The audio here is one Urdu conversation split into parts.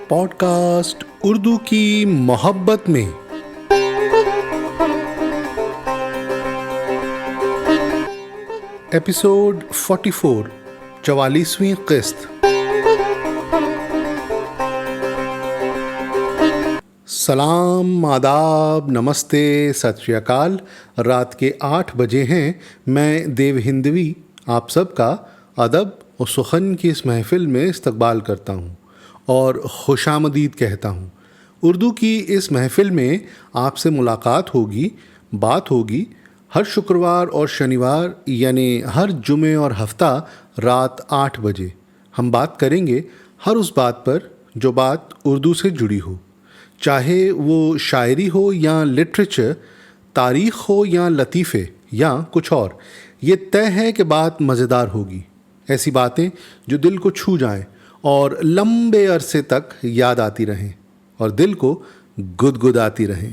پوڈکاسٹ اردو کی محبت میں ایپیسوڈ 44 44ویں قسط۔ سلام، آداب، نمستے، ست شری اکال۔ رات کے 8 بجے ہیں۔ میں دیو ہندوی آپ سب کا ادب و سخن کی اس محفل میں استقبال کرتا ہوں اور خوش آمدید کہتا ہوں۔ اردو کی اس محفل میں آپ سے ملاقات ہوگی، بات ہوگی ہر شکروار اور شنیوار، یعنی ہر جمعے اور ہفتہ رات 8 بجے۔ ہم بات کریں گے ہر اس بات پر جو بات اردو سے جڑی ہو، چاہے وہ شاعری ہو یا لٹریچر، تاریخ ہو یا لطیفے یا کچھ اور۔ یہ طے ہے کہ بات مزیدار ہوگی، ایسی باتیں جو دل کو چھو جائیں اور لمبے عرصے تک یاد آتی رہیں اور دل کو گدگداتی رہیں۔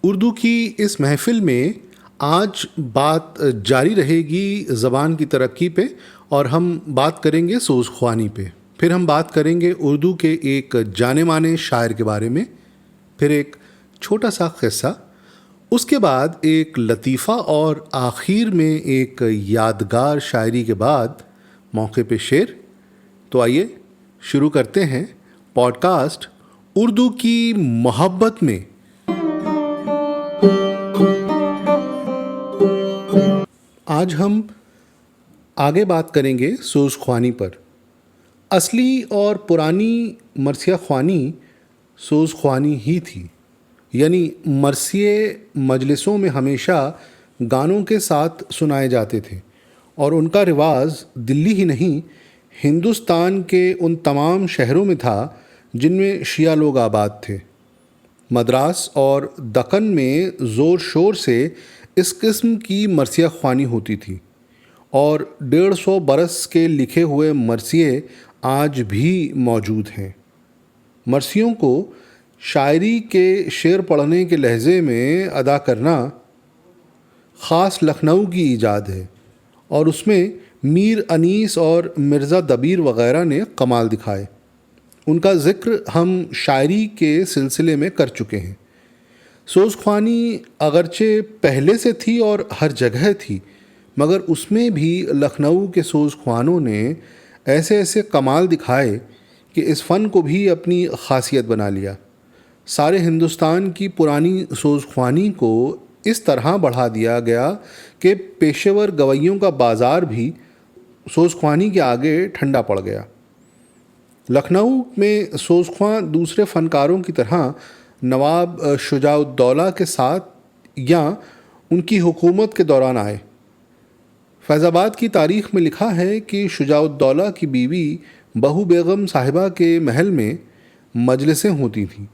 اردو کی اس محفل میں آج بات جاری رہے گی زبان کی ترقی پہ، اور ہم بات کریں گے سوز خوانی پہ۔ پھر ہم بات کریں گے اردو کے ایک جانے مانے شاعر کے بارے میں، پھر ایک چھوٹا سا قصہ، اس کے بعد ایک لطیفہ، اور آخر میں ایک یادگار شاعری کے بعد موقع پہ شعر۔ تو آئیے شروع کرتے ہیں پوڈ کاسٹ اردو کی محبت میں۔ آج ہم آگے بات کریں گے سوز خوانی پر۔ اصلی اور پرانی مرثیہ خوانی سوز خوانی ہی تھی، یعنی مرثیے مجلسوں میں ہمیشہ گانوں کے ساتھ سنائے جاتے تھے، اور ان کا رواج دلی ہی نہیں ہندوستان کے ان تمام شہروں میں تھا جن میں شیعہ لوگ آباد تھے۔ مدراس اور دکن میں زور شور سے اس قسم کی مرثیہ خوانی ہوتی تھی، اور 150 برس کے لکھے ہوئے مرثیے آج بھی موجود ہیں۔ مرثیوں کو شاعری کے شعر پڑھنے کے لہجے میں ادا کرنا خاص لکھنؤ کی ایجاد ہے، اور اس میں میر انیس اور مرزا دبیر وغیرہ نے کمال دکھائے۔ ان کا ذکر ہم شاعری کے سلسلے میں کر چکے ہیں۔ سوز خوانی اگرچہ پہلے سے تھی اور ہر جگہ تھی، مگر اس میں بھی لکھنؤ کے سوز خوانوں نے ایسے ایسے کمال دکھائے کہ اس فن کو بھی اپنی خاصیت بنا لیا۔ سارے ہندوستان کی پرانی سوز خوانی کو اس طرح بڑھا دیا گیا کہ پیشے ور گویوں کا بازار بھی سوز خوانی کے آگے ٹھنڈا پڑ گیا۔ لکھنؤ میں سوز خواں دوسرے فنکاروں کی طرح نواب شجاع الدولہ کے ساتھ یا ان کی حکومت کے دوران آئے۔ فیض آباد کی تاریخ میں لکھا ہے کہ شجاع الدولہ کی بیوی بہو بیگم صاحبہ کے محل میں مجلسیں ہوتی تھیں،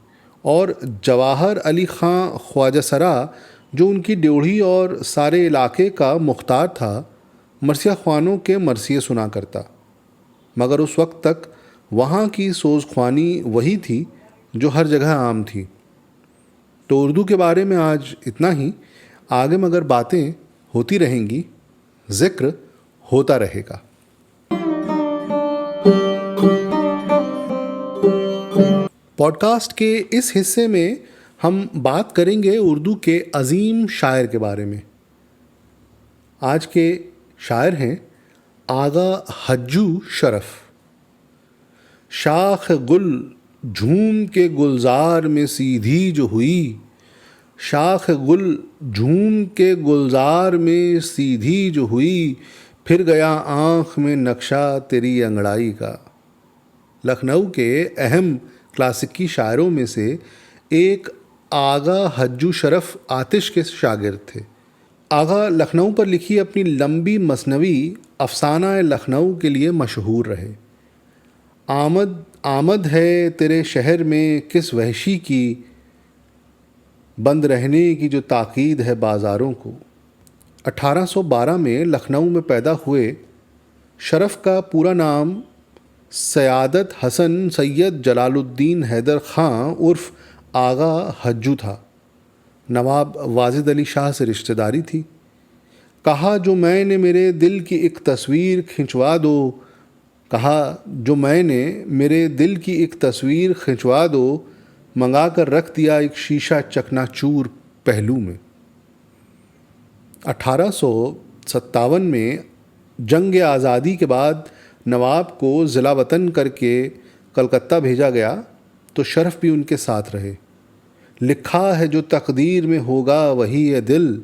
اور جواہر علی خاں خواجہ سرا، جو ان کی ڈیوڑھی اور سارے علاقے کا مختار تھا، مرثیہ خوانوں کے مرثیے سنا کرتا۔ مگر اس وقت تک وہاں کی سوز خوانی وہی تھی جو ہر جگہ عام تھی۔ تو اردو کے بارے میں آج اتنا ہی، آگے مگر باتیں ہوتی رہیں گی، ذکر ہوتا رہے گا۔ پوڈ کاسٹ کے اس حصے میں ہم بات کریں گے اردو کے عظیم شاعر کے بارے میں۔ آج کے شاعر ہیں آغا حجو شرف۔ شاخ گل جھوم کے گلزار میں سیدھی جو ہوئی، شاخ گل جھوم کے گلزار میں سیدھی جو ہوئی، پھر گیا آنکھ میں نقشہ تیری انگڑائی کا۔ لکھنؤ کے اہم کلاسیکی شاعروں میں سے ایک آغا حجو شرف آتش کے شاگرد تھے۔ آغا لکھنؤ پر لکھی اپنی لمبی مثنوی افسانہ لکھنؤ کے لیے مشہور رہے۔ آمد ہے تیرے شہر میں کس وحشی کی، بند رہنے کی جو تاکید ہے بازاروں کو۔ 1812 میں لکھنؤ میں پیدا ہوئے شرف کا پورا نام سعادت حسن سید جلال الدین حیدر خاں عرف آغا حجو تھا، نواب واجد علی شاہ سے رشتہ داری تھی۔ کہا جو میں نے میرے دل کی ایک تصویر کھنچوا دو، کہا جو میں نے میرے دل کی ایک تصویر کھنچوا دو، منگا کر رکھ دیا ایک شیشہ چکنا چور پہلو میں۔ 1857 میں جنگ آزادی کے بعد نواب کو ضلع وطن کر کے کلکتہ بھیجا گیا تو شرف بھی ان کے ساتھ رہے۔ لکھا ہے جو تقدیر میں ہوگا وہی ہے دل،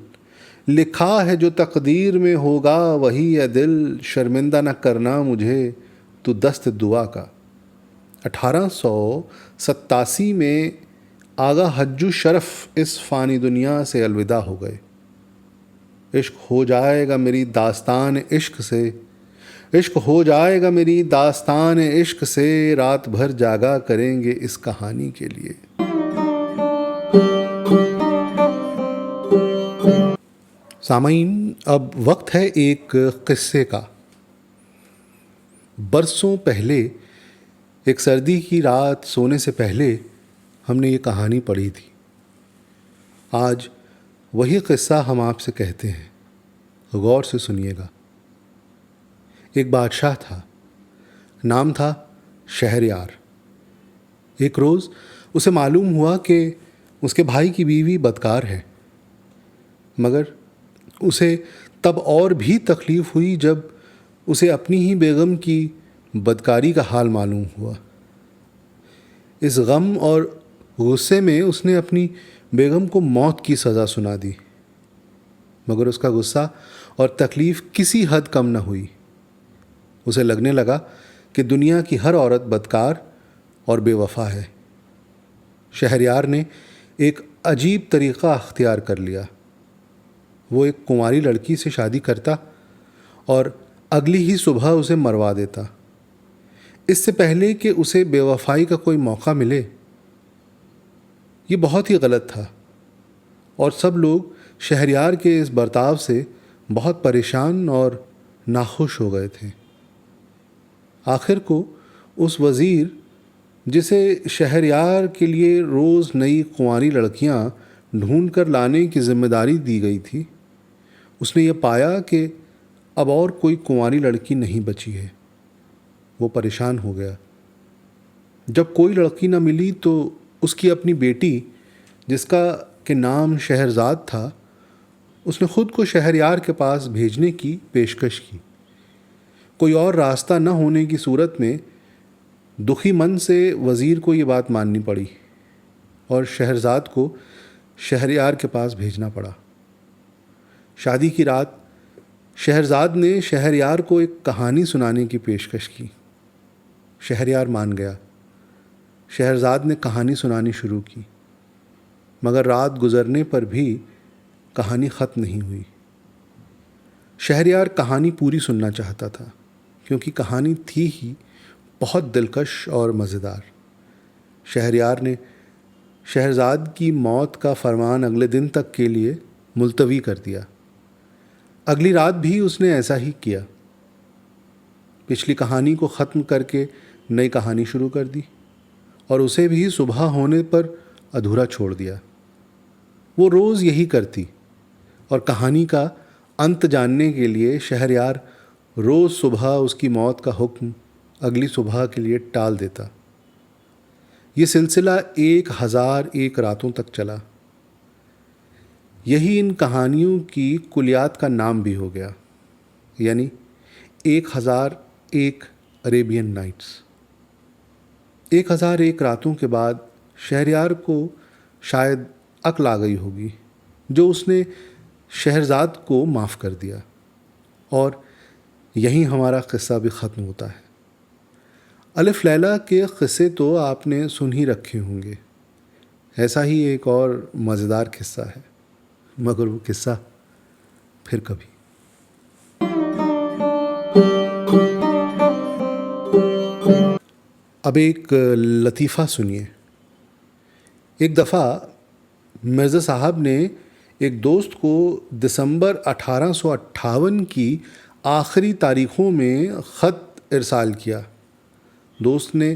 لکھا ہے جو تقدیر میں ہوگا وہی ہے دل، شرمندہ نہ کرنا مجھے تو دست دعا کا۔ 1887 میں آغا حجو شرف اس فانی دنیا سے الوداع ہو گئے۔ عشق ہو جائے گا میری داستان عشق سے، عشق ہو جائے گا میری داستان عشق سے، رات بھر جاگا کریں گے اس کہانی کے لیے۔ سامعین، اب وقت ہے ایک قصے کا۔ برسوں پہلے ایک سردی کی رات سونے سے پہلے ہم نے یہ کہانی پڑھی تھی۔ آج وہی قصہ ہم آپ سے کہتے ہیں، غور سے سنیے گا۔ ایک بادشاہ تھا، نام تھا شہریار۔ ایک روز اسے معلوم ہوا کہ اس کے بھائی کی بیوی بدکار ہے، مگر اسے تب اور بھی تکلیف ہوئی جب اسے اپنی ہی بیگم کی بدکاری کا حال معلوم ہوا۔ اس غم اور غصے میں اس نے اپنی بیگم کو موت کی سزا سنا دی، مگر اس کا غصہ اور تکلیف کسی حد کم نہ ہوئی۔ اسے لگنے لگا کہ دنیا کی ہر عورت بدکار اور بے وفا ہے۔ شہریار نے ایک عجیب طریقہ اختیار کر لیا۔ وہ ایک کنواری لڑکی سے شادی کرتا اور اگلی ہی صبح اسے مروا دیتا، اس سے پہلے کہ اسے بے وفائی کا کوئی موقع ملے۔ یہ بہت ہی غلط تھا اور سب لوگ شہریار کے اس برتاؤ سے بہت پریشان اور ناخوش ہو گئے تھے۔ آخر کو اس وزیر جسے شہریار کے لیے روز نئی کنواری لڑکیاں ڈھونڈ کر لانے کی ذمہ داری دی گئی تھی، اس نے یہ پایا کہ اب اور کوئی کنواری لڑکی نہیں بچی ہے۔ وہ پریشان ہو گیا۔ جب کوئی لڑکی نہ ملی تو اس کی اپنی بیٹی، جس کا کہ نام شہرزاد تھا، اس نے خود کو شہریار کے پاس بھیجنے کی پیشکش کی۔ کوئی اور راستہ نہ ہونے کی صورت میں دکھی من سے وزیر کو یہ بات ماننی پڑی اور شہرزاد کو شہریار کے پاس بھیجنا پڑا۔ شادی کی رات شہرزاد نے شہریار کو ایک کہانی سنانے کی پیشکش کی۔ شہریار مان گیا۔ شہرزاد نے کہانی سنانی شروع کی، مگر رات گزرنے پر بھی کہانی ختم نہیں ہوئی۔ شہریار کہانی پوری سننا چاہتا تھا کیونکہ کہانی تھی ہی بہت دلکش اور مزیدار۔ شہریار نے شہرزاد کی موت کا فرمان اگلے دن تک کے لیے ملتوی کر دیا۔ اگلی رات بھی اس نے ایسا ہی کیا۔ پچھلی کہانی کو ختم کر کے نئی کہانی شروع کر دی اور اسے بھی صبح ہونے پر ادھورا چھوڑ دیا۔ وہ روز یہی کرتی اور کہانی کا انت جاننے کے لیے شہریار روز صبح اس کی موت کا حکم اگلی صبح کے لیے ٹال دیتا۔ یہ سلسلہ 1001 راتوں تک چلا۔ یہی ان کہانیوں کی کلیات کا نام بھی ہو گیا، یعنی 1001 عریبین نائٹس۔ 1001 راتوں کے بعد شہریار کو شاید عقل آ گئی ہوگی، جو اس نے شہرزاد کو معاف کر دیا، اور یہیں ہمارا قصہ بھی ختم ہوتا ہے۔ الف لیلہ کے قصے تو آپ نے سن ہی رکھے ہوں گے، ایسا ہی ایک اور مزیدار قصہ ہے، مگر وہ قصہ پھر کبھی۔ اب ایک لطیفہ سنیے۔ ایک دفعہ مرزا صاحب نے ایک دوست کو دسمبر 1858 کی آخری تاریخوں میں خط ارسال کیا۔ دوست نے